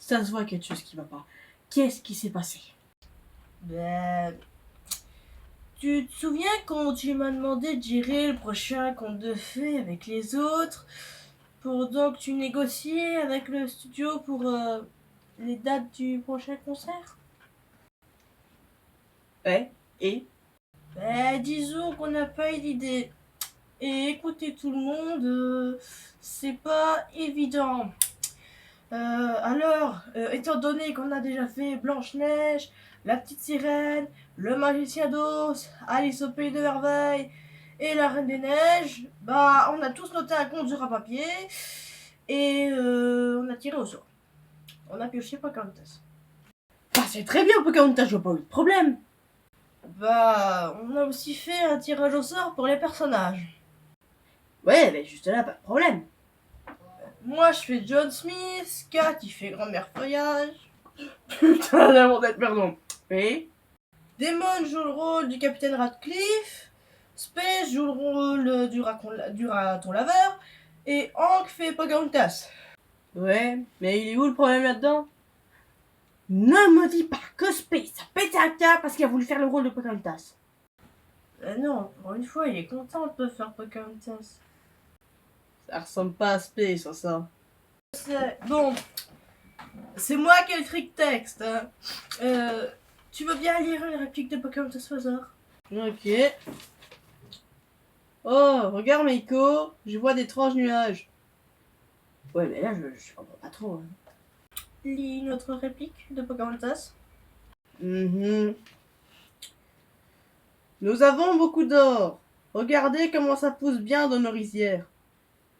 Ça se voit quelque chose qui va pas. Qu'est-ce qui s'est passé? Ben, tu te souviens quand tu m'as demandé de gérer le prochain conte de fées avec les autres, pendant que tu négociais avec le studio pour les dates du prochain concert? Ouais, et? Ben, disons qu'on n'a pas eu d'idée. Et écouter tout le monde, c'est pas évident. Alors, étant donné qu'on a déjà fait Blanche-Neige, La Petite Sirène, Le Magicien d'Oz, Alice au Pays de Merveille et La Reine des Neiges, bah on a tous noté un compte sur un papier et on a tiré au sort. On a pioché Pocahontas. Bah, c'est très bien, Pocahontas, je vois pas eu de problème. Bah, on a aussi fait un tirage au sort pour les personnages. Ouais, mais juste là, pas de problème. Moi, je fais John Smith, Kat, il fait Grand-mère Feuillage. Putain, la tête, pardon. Et? Damon joue le rôle du capitaine Radcliffe. Space joue le rôle du raton laveur. Et Hank fait Pocahontas. Ouais, mais il est où le problème là-dedans? Ne me dis pas que Space a pété un câble parce qu'il a voulu faire le rôle de Pocahontas. Non, pour une fois, il est content de faire Pocahontas. Ça ressemble pas à Space, ça. Bon, c'est moi qui ai écrit le texte. Hein. Tu veux bien lire une réplique de Pocahontas au hasard? Ok. Oh, regarde Meiko, je vois d'étranges nuages. Ouais, mais là, je comprends pas trop. Hein. Lis une autre réplique de Pocahontas. Nous avons beaucoup d'or. Regardez comment ça pousse bien dans nos rizières.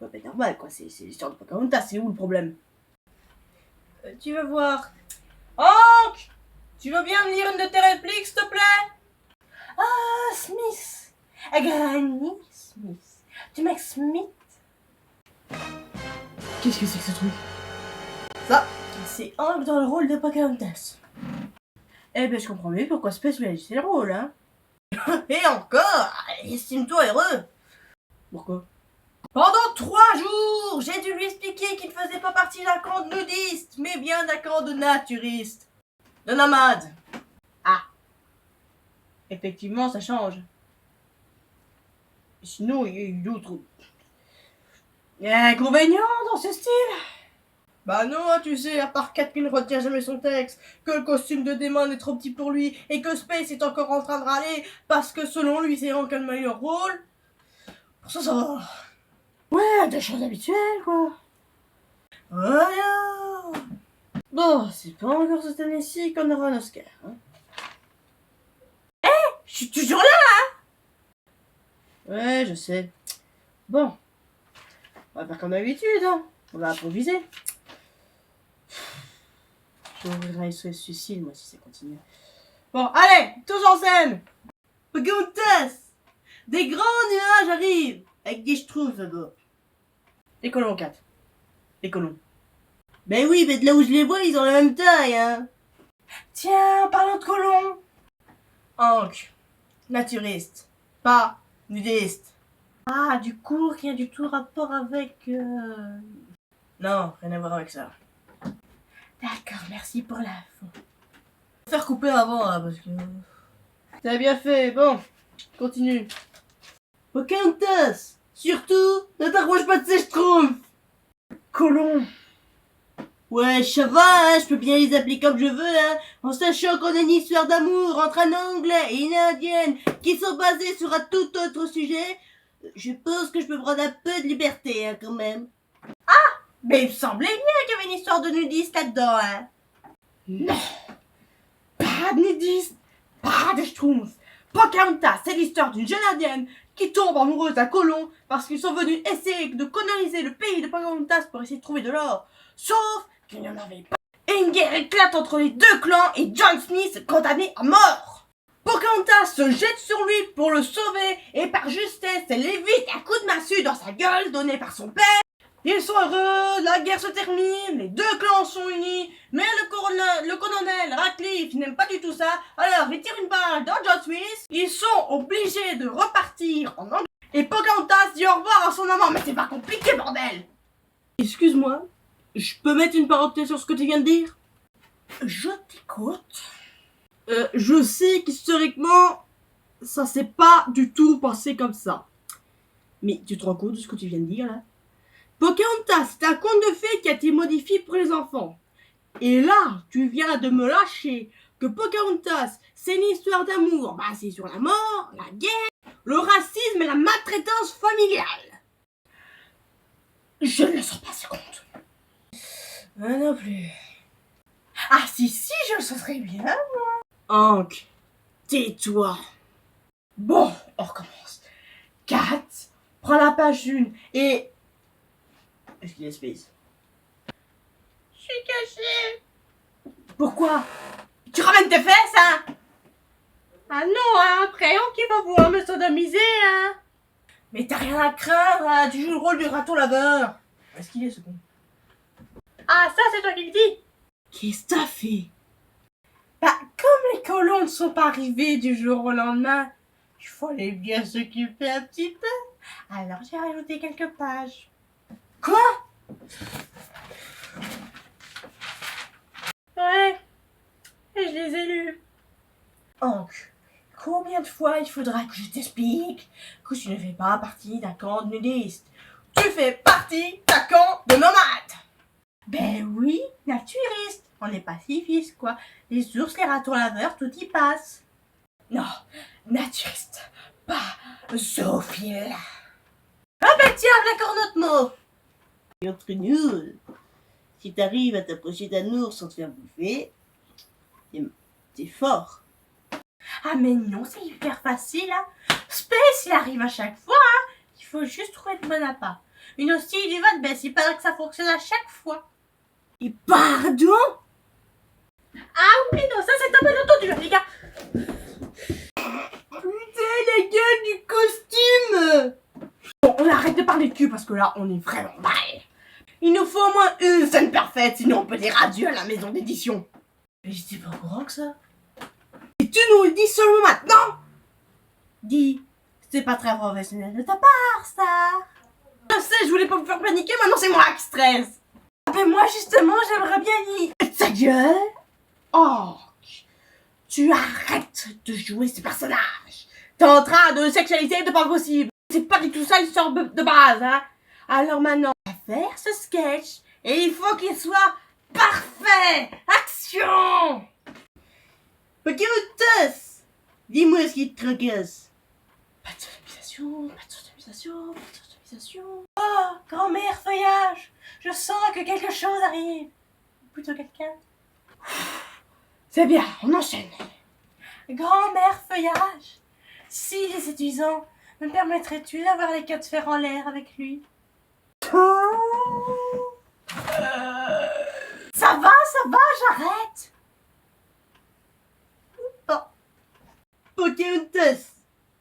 Ouais, mais normal, quoi, c'est l'histoire de Pocahontas, c'est où le problème? Tu vas voir. Hank! Tu veux bien me lire une de tes répliques, s'il te plaît? Ah, Smith! Granny Smith. Tu m'as Smith? Qu'est-ce que c'est que ce truc? Ça, c'est Hank dans le rôle de Pocahontas. Eh ben, je comprends mieux pourquoi Space lui a laissé le rôle, hein. Et encore, estime-toi heureux. Pourquoi? Pendant 3 jours, j'ai dû lui expliquer qu'il ne faisait pas partie d'un camp de nudistes, mais bien d'un camp de naturistes. De nomades. Effectivement, ça change. Sinon, il y a eu d'autres... Il y a un inconvénient dans ce style? Bah non, tu sais, à part Kat qui ne retient jamais son texte, que le costume de Damon est trop petit pour lui, et que Space est encore en train de râler parce que selon lui c'est Hank le meilleur rôle. Pour ça, ça va. Ouais, des choses habituelles, quoi. Voilà. Bon, c'est pas encore cette année-ci qu'on aura un Oscar, hein. Je suis toujours là. Ouais, je sais. Bon. On va faire comme d'habitude, hein. On va improviser. Je vais ouvrir un SOS suicide, moi, si ça continue. Bon, allez, tous en scène. Pocahontas. Des grands nuages arrivent, avec des schtroumpfs d'abord. Les colons 4. Les colons. Ben oui, mais de là où je les vois, ils ont la même taille, hein. Tiens, parlons de colons. Hank, naturiste, pas nudiste. Ah, du coup, rien du tout rapport avec... Non, rien à voir avec ça. D'accord, merci pour l'info. Faire couper avant, là, parce que... T'as bien fait, bon. Continue. Pocahontas, surtout, ne t'approche pas de ces schtroumpfs. Colons. Ouais, ça va, hein, je peux bien les appeler comme je veux, hein, en sachant qu'on a une histoire d'amour entre un Anglais et une Indienne qui sont basées sur un tout autre sujet. Je pense que je peux prendre un peu de liberté, hein, quand même. Ah, mais il me semblait bien qu'il y avait une histoire de nudiste là-dedans, hein. Non. Pas de nudistes, pas de schtroumpfs. Pocahontas, c'est l'histoire d'une jeune indienne qui tombe amoureuse d'un colon parce qu'ils sont venus essayer de coloniser le pays de Pocahontas pour essayer de trouver de l'or. Sauf qu'il n'y en avait pas. Et une guerre éclate entre les deux clans et John Smith est condamné à mort. Pocahontas se jette sur lui pour le sauver et par justesse, elle évite un coup de massue dans sa gueule donné par son père. Ils sont heureux, la guerre se termine, les deux clans sont unis, mais le colonel Radcliffe n'aime pas du tout ça, alors il tire une balle dans John Smith, ils sont obligés de repartir en Angleterre, et Pocahontas dit au revoir à son amant, mais c'est pas compliqué, bordel. Excuse-moi, Je peux mettre une parenthèse sur ce que tu viens de dire? Je t'écoute. Je sais qu'historiquement, ça s'est pas du tout passé comme ça. Mais tu te rends compte de ce que tu viens de dire là? Pocahontas, c'est un conte de fées qui a été modifié pour les enfants. Et là, tu viens de me lâcher que Pocahontas, c'est une histoire d'amour basée sur la mort, la guerre, le racisme et la maltraitance familiale. Je ne le sens pas ce conte. Moi non plus. Ah si, je le sentais bien. Hank, tais-toi. Bon, on recommence. 4, prends la page 1 et... Est-ce qu'il est space? Je suis cachée. Pourquoi? Tu ramènes tes fesses, hein? Ah non, hein, après, qui va vouloir me sodomiser, hein? Mais t'as rien à craindre, hein, tu joues le rôle du raton laveur. Est-ce qu'il est ce con? Ah, ça, c'est toi qui le dis. Qu'est-ce que t'as fait? Bah, comme les colons ne sont pas arrivés du jour au lendemain, il fallait bien s'occuper un petit peu. Alors, j'ai rajouté quelques pages. Quoi? Ouais, et je les ai lus. Hank, combien de fois il faudra que je t'explique que tu ne fais pas partie d'un camp de nudistes? Tu fais partie d'un camp de nomades. Ben oui, naturiste. On est pacifiste, quoi. Les ours, les ratons laveurs, tout y passe. Non, naturiste, pas zoophile. Ah ben tiens, d'accord notre mot. Et entre nous, si t'arrives à t'approcher d'un ours sans te faire bouffer, t'es fort. Ah mais non, c'est hyper facile, hein. Space, il arrive à chaque fois, hein. Il faut juste trouver le bon appât. Une hostile du vote, ben c'est pas que ça fonctionne à chaque fois. Et pardon? Ah oui, non, ça c'est un peu entendu, les gars. Putain, la gueule du costume! Bon, on arrête de parler de cul parce que là, on est vraiment mal. Il nous faut au moins une scène parfaite, sinon on peut dire adieu à la maison d'édition. Mais j'étais pas au courant que ça. Et tu nous le dis seulement maintenant? Dis, c'est pas très professionnel de ta part, ça. Je sais, je voulais pas vous faire paniquer, maintenant c'est moi qui stresse. Ah ben moi justement, j'aimerais bien y... Ta gueule. Oh, tu arrêtes de jouer ce personnage. T'es en train de sexualiser de pas possible. C'est pas du tout ça l'histoire de base, hein. Alors maintenant, on va faire ce sketch et il faut qu'il soit parfait. Action. Pocahontas, dis-moi ce qui te tracasse. Pas de sodomisation, pas de sodomisation, pas de sodomisation. Oh, grand-mère feuillage, je sens que quelque chose arrive. Ou plutôt quelqu'un. C'est bien, on enchaîne. Grand-mère feuillage, s'il est séduisant, me permettrais-tu d'avoir les quatre fers en l'air avec lui? Ça va, j'arrête. Pocahontas,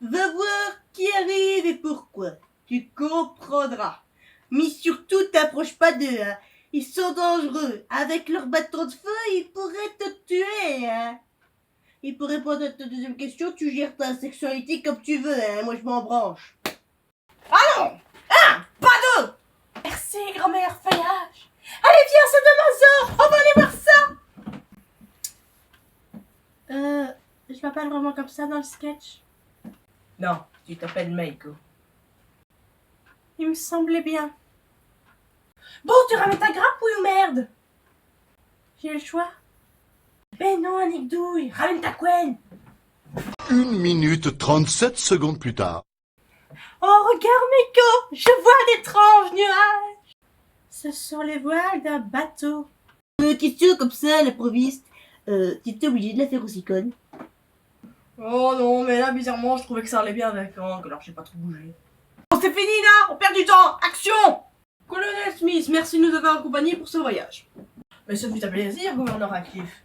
va voir qui arrive et pourquoi. Tu comprendras. Mais surtout, t'approches pas d'eux, hein. Ils sont dangereux. Avec leur bâton de feu, ils pourraient te tuer, hein. Et pour répondre à ta deuxième question, tu gères ta sexualité comme tu veux, hein. Moi, je m'en branche. Allons, un, pas deux. Merci, grand-mère feuillage. Allez, viens, c'est de ma sœur. On va aller voir ça. Je m'appelle vraiment comme ça dans le sketch? Non, tu t'appelles Meiko. Il me semblait bien. Bon, tu ramènes ta grappouille ou merde? J'ai le choix. Ben non, Annick Douille, ramène ta couenne. 1 minute 37 secondes plus tard. Oh, regarde, Meiko, je vois d'étranges nuages. Ce sont les voiles d'un bateau. Question comme ça, à l'improviste. T'étais obligé de la faire aussi conne. Oh non, mais là, bizarrement, je trouvais que ça allait bien avec Hank, alors j'ai pas trop bougé. Bon, c'est fini là, on perd du temps, action! Colonel Smith, merci de nous avoir accompagnés pour ce voyage. Mais ce fut un plaisir, gouverneur Radcliffe.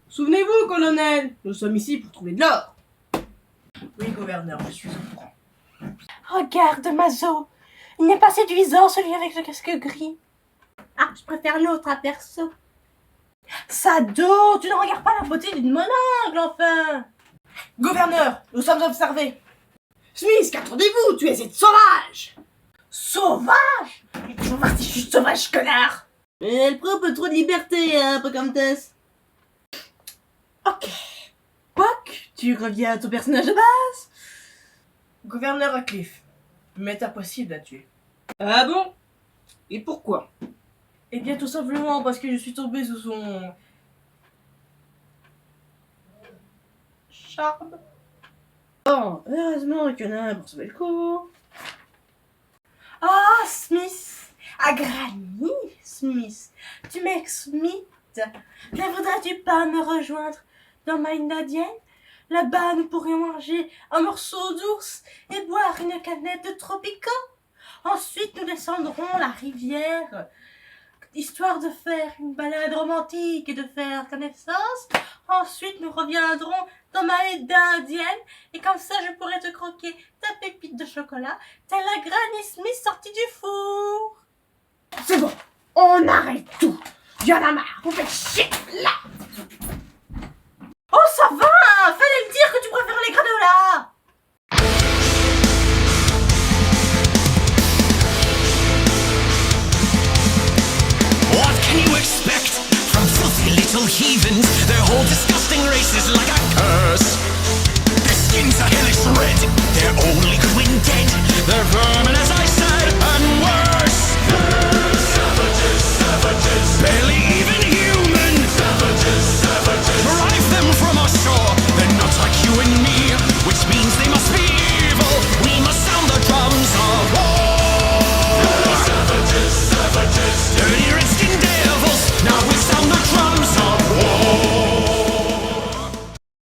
Souvenez-vous, colonel, nous sommes ici pour trouver de l'or. Oui, gouverneur, je suis au courant. Regarde, Mazo, il n'est pas séduisant celui avec le casque gris. Ah, je préfère l'autre à perso. Sado, tu ne regardes pas la beauté d'une mononcle, enfin! Gouverneur, nous sommes observés. Smith, qu'attendez-vous? Tu es cette sauvage! Sauvage? Mais sauvage, c'est juste sauvage, connard! Mais elle prend un peu trop de liberté, hein, Pocahontas. Ok. Puck, tu reviens à ton personnage de base. Gouverneur Radcliffe, m'est impossible à tuer. Ah bon? Et pourquoi? Eh bien, tout simplement parce que je suis tombé sous son charme. Bon, heureusement qu'il y en a un pour sauver le coup. Ah, Smith! Ah, Granny Smith! Tu m'ex-Smith! Ne voudrais-tu pas me rejoindre dans ma île indienne? Là-bas, nous pourrions manger un morceau d'ours et boire une canette de Tropico. Ensuite, nous descendrons la rivière, histoire de faire une balade romantique et de faire connaissance. Ensuite, nous reviendrons dans ma île indienne et comme ça, je pourrai te croquer ta pépite de chocolat, telle la Granny Smith sortie du four. C'est bon, on arrête tout. Y'en a marre, vous faites chier là. Oh, ça va,